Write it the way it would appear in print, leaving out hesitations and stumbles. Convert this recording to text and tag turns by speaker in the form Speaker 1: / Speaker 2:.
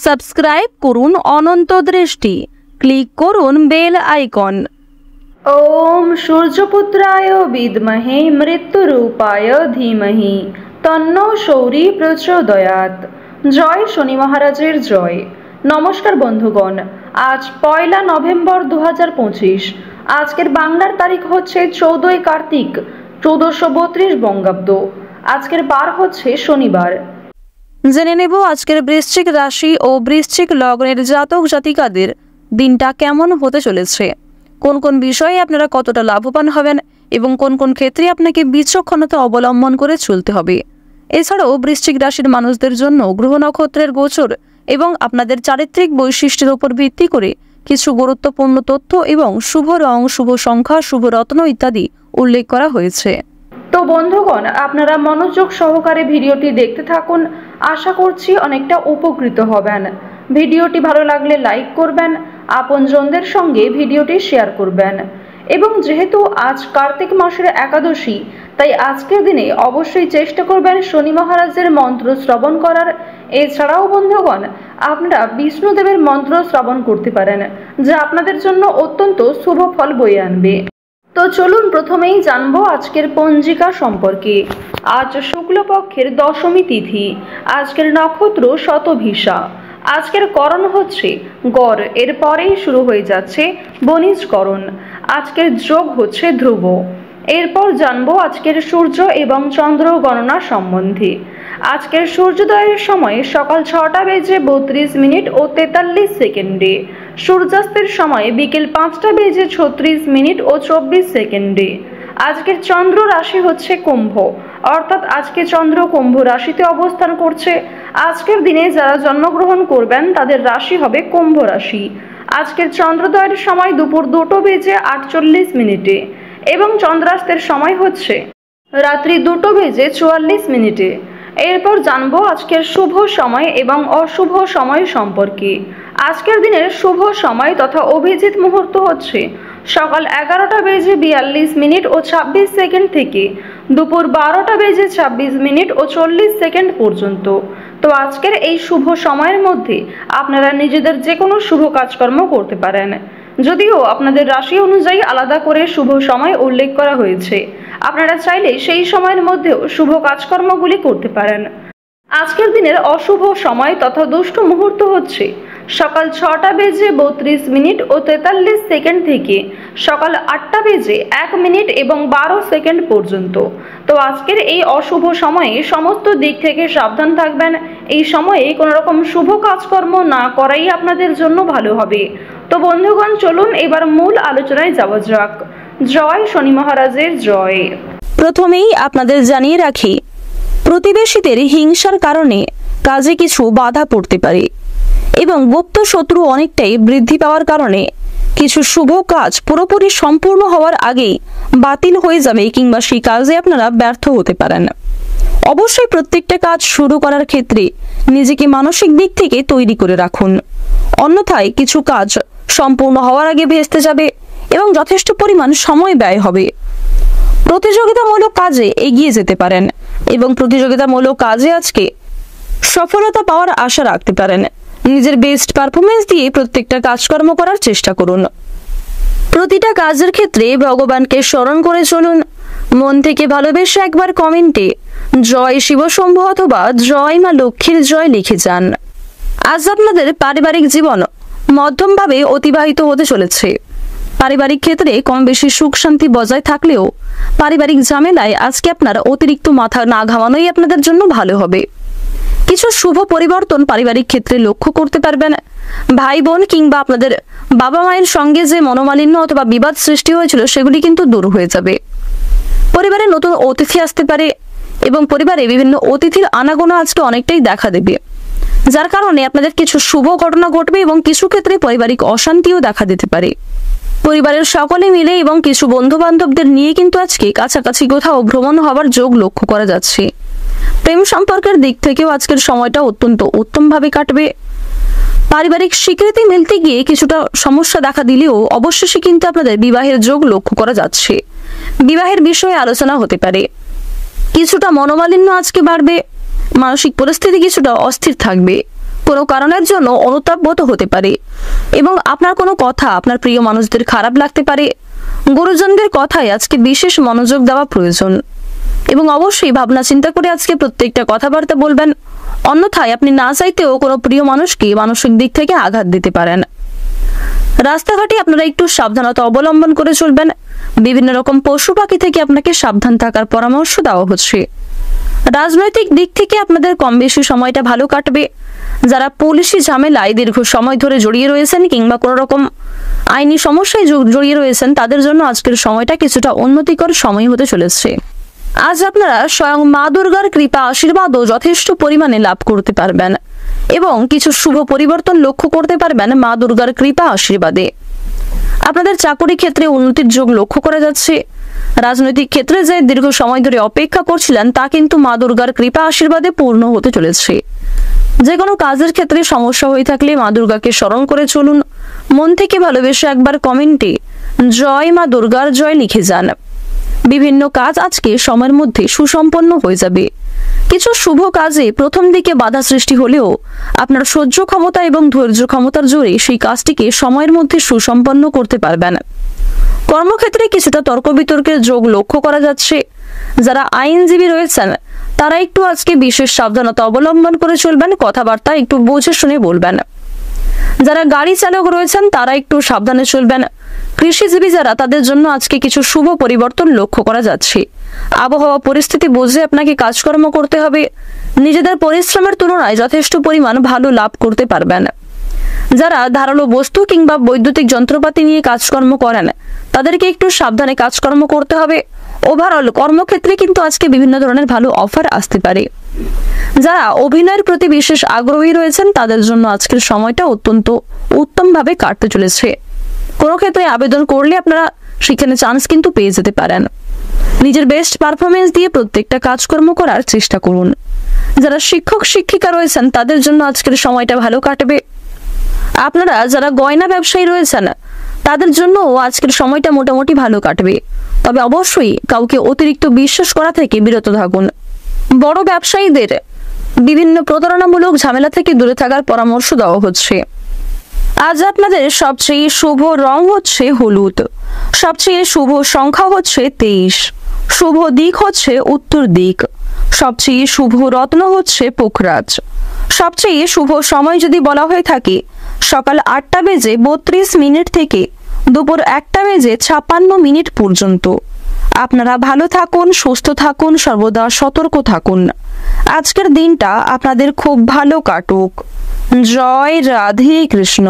Speaker 1: Subscribe করুন অনন্ত দৃষ্টি, click করুন বেল আইকন।
Speaker 2: ওম সূর্যপুত্রায় বিদ্মহে মৃত্যুরূপায় ধীমহি তন্নো শৌরি প্রচোদয়াৎ। জয় শনি মহারাজের জয়। নমস্কার বন্ধুগণ, আজ 1 নভেম্বর 2025। আজকের বাংলার তারিখ হচ্ছে 14 কার্তিক 1432 বঙ্গাব্দ। আজকের বার হচ্ছে শনিবার।
Speaker 1: জেনে নেব আজকের বৃশ্চিক রাশি ও বৃশ্চিক লগ্নের জাতক জাতিকাদের দিনটা কেমন হতে চলেছে, কোন কোন বিষয়ে আপনারা কতটা লাভবান হবেন এবং কোন কোন ক্ষেত্রে আপনাকে বিচক্ষণতা অবলম্বন করে চলতে হবে। এছাড়াও বৃশ্চিক রাশির মানুষদের জন্য গ্রহ নক্ষত্রের গোচর এবং আপনাদের চারিত্রিক বৈশিষ্ট্যের উপর ভিত্তি করে কিছু গুরুত্বপূর্ণ তথ্য এবং শুভ রং, শুভ সংখ্যা, শুভ রত্ন ইত্যাদি উল্লেখ করা হয়েছে।
Speaker 2: তো বন্ধুগণ, আপনারা মনোযোগ সহকারে ভিডিওটি দেখতে থাকুন। আশা করছি অনেকটা উপকৃত হবেন। ভিডিওটি ভালো লাগলে লাইক করবেন, আপনজনদের সঙ্গে ভিডিওটি শেয়ার করবেন। এবং যেহেতু আজ কার্তিক মাসের একাদশী, তাই আজকের দিনে অবশ্যই চেষ্টা করবেন শনি মহারাজের মন্ত্র শ্রবণ করার। এছাড়াও বন্ধুগণ, আপনারা বিষ্ণুদেবের মন্ত্র শ্রবণ করতে পারেন, যা আপনাদের জন্য অত্যন্ত শুভ ফল বয়ে আনবে। তো চলুন প্রথমেই জানবো আজকের পঞ্জিকা সম্পর্কে। আজ শুক্লপক্ষের দশমী তিথি। আজকের নক্ষত্র শতভিষা। আজকের করণ হচ্ছে গড়, এরপরেই শুরু হয়ে যাচ্ছে বণিজকরণ। আজকের যোগ হচ্ছে ধ্রুব। এরপর জানবো আজকের সূর্য এবং চন্দ্র গণনা সম্বন্ধে। আজকের সূর্যোদয়ের সময় সকাল 6:32 ও 43 সেকেন্ডে। সূর্যাস্তের সময় বিকেল 5:36 ও 24 সেকেন্ডে। আজকের চন্দ্র রাশি হচ্ছে কুম্ভ, অর্থাৎ আজকে চন্দ্র কুম্ভ রাশিতে অবস্থান করছে। আজকের দিনে যারা জন্মগ্রহণ করবেন তাদের রাশি হবে কুম্ভ রাশি। আজকের চন্দ্রোদয়ের সময় দুপুর 2:48 এবং চন্দ্রাস্তের সময় হচ্ছে রাত্রি 2:44। এরপর জানবো আজকের শুভ সময় এবং অশুভ সময় সম্পর্কে। আজকের দিনের শুভ সময় তথা অভিজিৎ মুহূর্ত হচ্ছে সকাল 11:42 ও 26 সেকেন্ড থেকে দুপুর 12:26 ও 40 সেকেন্ড পর্যন্ত। তো আজকের এই শুভ সময়ের মধ্যে আপনারা নিজেদের যে কোনো শুভ কাজকর্ম করতে পারেন, যদিও আপনাদের রাশি অনুযায়ী আলাদা করে শুভ সময় উল্লেখ করা হয়েছে। আপনারা চাইলে সেই সময়ের মধ্যেও শুভ কাজকর্মগুলি করতে পারেন। আজকের দিনের অশুভ সময় তথা দুষ্ট মুহূর্ত হচ্ছে সকাল 6:32 ও 43 সেকেন্ড থেকে সকাল 8:01 এবং 12 সেকেন্ড পর্যন্ত। তো আজকের এই অশুভ সময়ে সমস্ত দিক থেকে সাবধান থাকবেন। এই সময়ে কোনো রকম শুভ কাজকর্ম না করাই আপনাদের জন্য ভালো হবে। তো বন্ধুগণ, চলুন এবার মূল আলোচনায় যাওয়া যাক। জয় শনি মহারাজের জয়।
Speaker 1: প্রথমেই আপনাদের জানিয়ে রাখি, প্রতিবেশীদের হিংসার কারণে কাজে কিছু বাধা পড়তে পারে এবং গুপ্ত শত্রু অনেকটাই বৃদ্ধি পাওয়ার কারণে কিছু শুভ কাজ পুরোপুরি সম্পূর্ণ হওয়ার আগেই বাতিল হয়ে যাবে কিংবা সেই কাজে আপনারা ব্যর্থ হতে পারেন। অবশ্যই প্রত্যেকটা কাজ শুরু করার ক্ষেত্রে নিজেকে মানসিক দিক থেকে তৈরি করে রাখুন, অন্যথায় কিছু কাজ সম্পূর্ণ হওয়ার আগে ভেস্তে যাবে এবং যথেষ্ট পরিমাণ সময় ব্যয় হবে। প্রতিযোগিতামূলক কাজে এগিয়ে যেতে পারেন এবং প্রতিযোগিতামূলক কাজে আজকে সফলতা পাওয়ার আশা রাখতে পারেন। নিজের বেস্ট পারফরমেন্স দিয়ে প্রত্যেকটা কাজকর্ম করার চেষ্টা করুন। প্রতিটা কাজের ক্ষেত্রে ভগবানকে স্মরণ করে চলুন। মন থেকে ভালোবেসে একবার কমেন্টে জয় শিবশম্ভু অথবা জয় মা লক্ষ্মীর জয় লিখে যান। আজ আপনাদের পারিবারিক জীবন মধ্যমভাবে অতিবাহিত হতে চলেছে। পারিবারিক ক্ষেত্রে কম বেশি সুখ শান্তি বজায় থাকলেও পারিবারিক ঝামেলায় আজকে আপনার অতিরিক্ত মাথা না ঘামানোই আপনাদের জন্য ভালো হবে। কিছু শুভ পরিবর্তন পারিবারিক ক্ষেত্রে লক্ষ্য করতে পারবেন। ভাই বোন কিংবা আপনাদের বাবা মায়ের সঙ্গে যে মনোমালিন্য অথবা বিবাদ সৃষ্টি হয়েছিল সেগুলি কিন্তু দূর হয়ে যাবে। পরিবারে নতুন অতিথি আসতে পারে এবং পরিবারে বিভিন্ন অতিথির আনাগোনা আজকে অনেকটাই দেখা দেবে, যার কারণে আপনাদের কিছু শুভ ঘটনা ঘটবে এবং কিছু ক্ষেত্রে পারিবারিক অশান্তিও দেখা দিতে পারে। পরিবারের সকলে মিলে এবং কিছু বন্ধু বান্ধবদের নিয়ে কিন্তু আজকে কাছাকাছি কোথাও ভ্রমণ হওয়ার যোগ লক্ষ্য করা যাচ্ছে। প্রেম সম্পর্কের দিক থেকেও আজকের সময়টা অত্যন্ত উত্তমভাবে কাটবে। পারিবারিক স্বীকৃতি মিলতে গিয়ে কিছুটা সমস্যা দেখা দিলেও অবশেষে কিন্তু আপনাদের বিবাহের যোগ লক্ষ্য করা যাচ্ছে। বিবাহের বিষয়ে আলোচনা হতে পারে। কিছুটা মনোমালিন্য আজকে বাড়বে, মানসিক পরিস্থিতি কিছুটা অস্থির থাকবে। কোনো কারণের জন্য অনুতাপ বোধ হতে পারে এবং আপনার কোনো কথা আপনার প্রিয় মানুষদের খারাপ লাগতে পারে। গুরুজনদের কথায় আজকে বিশেষ মনোযোগ দেওয়া প্রয়োজন এবং অবশ্যই ভাবনা চিন্তা করে আজকে প্রত্যেকটা কথাবার্তা বলবেন, অন্যথায় আপনি না চাইতেও কোনো প্রিয় মানুষকে মানসিক দিক থেকে আঘাত দিতে পারেন। রাস্তাঘাটে আপনারা একটু সাবধানতা অবলম্বন করে চলবেন। বিভিন্ন রকম পশু পাখি থেকে আপনাকে সাবধান থাকার পরামর্শ দেওয়া হচ্ছে। রাজনৈতিক দিক থেকে আপনাদের কম বেশি সময়টা ভালো কাটবে। যারা পুলিশি ঝামেলায় দীর্ঘ সময় ধরে জড়িয়ে রয়েছেন কিংবা কোনো রকম আইনি সমস্যায় জড়িয়ে রয়েছেন, তাদের জন্য আজকের সময়টা কিছুটা উন্নতিকর সময় হতে চলেছে। আজ আপনারা স্বয়ং মা দুর্গার কৃপা আশীর্বাদও যথেষ্ট পরিমাণে লাভ করতে পারবেন এবং কিছু শুভ পরিবর্তন লক্ষ্য করতে পারবেন মা দুর্গার কৃপা আশীর্বাদে। আপনাদের চাকরি ক্ষেত্রে উন্নতির যোগ লক্ষ্য করা যাচ্ছে। রাজনৈতিক ক্ষেত্রে যে দীর্ঘ সময় ধরে অপেক্ষা করছিলেন তা কিন্তু মা দুর্গার কৃপা আশীর্বাদে পূর্ণ হতে চলেছে। যে কোনো কাজের ক্ষেত্রে সমস্যা হয়ে থাকলে মা দুর্গাকে স্মরণ করে চলুন। মন থেকে ভালোবেসে একবার কমেন্টে জয় মা দুর্গার জয় লিখে যান। বিভিন্ন কাজ আজকে সময়ের মধ্যে সুসম্পন্ন হয়ে যাবে। কিছু শুভ কাজে প্রথম দিকে বাধা সৃষ্টি হলেও আপনার সহ্য ক্ষমতা এবং ধৈর্য ক্ষমতার জোরে সেই কাজটিকে সময়ের মধ্যে সুসম্পন্ন করতে পারবেন। কর্মক্ষেত্রে কিছুটা তর্ক বিতর্কের যোগ লক্ষ্য করা যাচ্ছে। যারা আইনজীবী রয়েছেন তারা একটু আজকে বিশেষ সাবধানতা অবলম্বন করে চলবেন, কথাবার্তা একটু বুঝে শুনে বলবেন। যারা গাড়ি চালক রয়েছেন তারা একটু সাবধানে চলবেন। কৃষিজীবী যারা, তাদের জন্য আজকে কিছু শুভ পরিবর্তন লক্ষ্য করা যাচ্ছে। আবহাওয়া পরিস্থিতি বুঝে আপনাকে কাজকর্ম করতে হবে। নিজেদের পরিশ্রমের তুলনায় যথেষ্ট পরিমাণ ভালো লাভ করতে পারবেন। যারা ধারালো বস্তু কিংবা বৈদ্যুতিক যন্ত্রপাতি নিয়ে কাজকর্ম করেন তাদেরকে একটু সাবধানে কাজকর্ম করতে হবে। ওভারঅল কর্মক্ষেত্রে কিন্তু আজকে বিভিন্ন ধরনের ভালো অফার আসতে পারে। যারা অভিনয়ের প্রতি বিশেষ আগ্রহী রয়েছেন তাদের জন্য আজকের সময়টা অত্যন্ত উত্তমভাবে কাটতে চলেছে। কোনো ক্ষেত্রে আবেদন করলে আপনারা সেখানে চান্স কিন্তু পেয়ে যেতে পারেন। নিজের বেস্ট পারফরমেন্স দিয়ে প্রত্যেকটা কাজকর্ম করার চেষ্টা করুন। যারা শিক্ষক শিক্ষিকা রয়েছেন তাদের জন্য আজকের সময়টা ভালো কাটবে। আপনারা যারা গয়না ব্যবসায়ী রয়েছেন তাদের জন্য আজকের সময়টা মোটামুটি ভালো কাটবে, তবে অবশ্যই কাউকে অতিরিক্ত বিশ্বাস করা থেকে বিরত থাকুন। বড় ব্যবসায়ীদের বিভিন্ন প্রতারণামূলক ঝামেলা থেকে দূরে থাকার পরামর্শ দেওয়া হচ্ছে। আজ আপনাদের সবচেয়ে শুভ রং হচ্ছে হলুদ, সবচেয়ে শুভ সংখ্যা হচ্ছে 23, শুভ দিক হচ্ছে উত্তর দিক, সবচেয়ে শুভ রত্ন হচ্ছে পোখরাজ। সবচেয়ে শুভ সময় যদি বলা হয়ে থাকে সকাল 8টা বেজে 32 মিনিট থেকে দুপুর 1টা বেজে 56 মিনিট পর্যন্ত। আপনারা ভালো থাকুন, সুস্থ থাকুন, সর্বদা সতর্ক থাকুন। আজকের দিনটা আপনাদের খুব ভালো কাটুক। জয় রাধে কৃষ্ণ।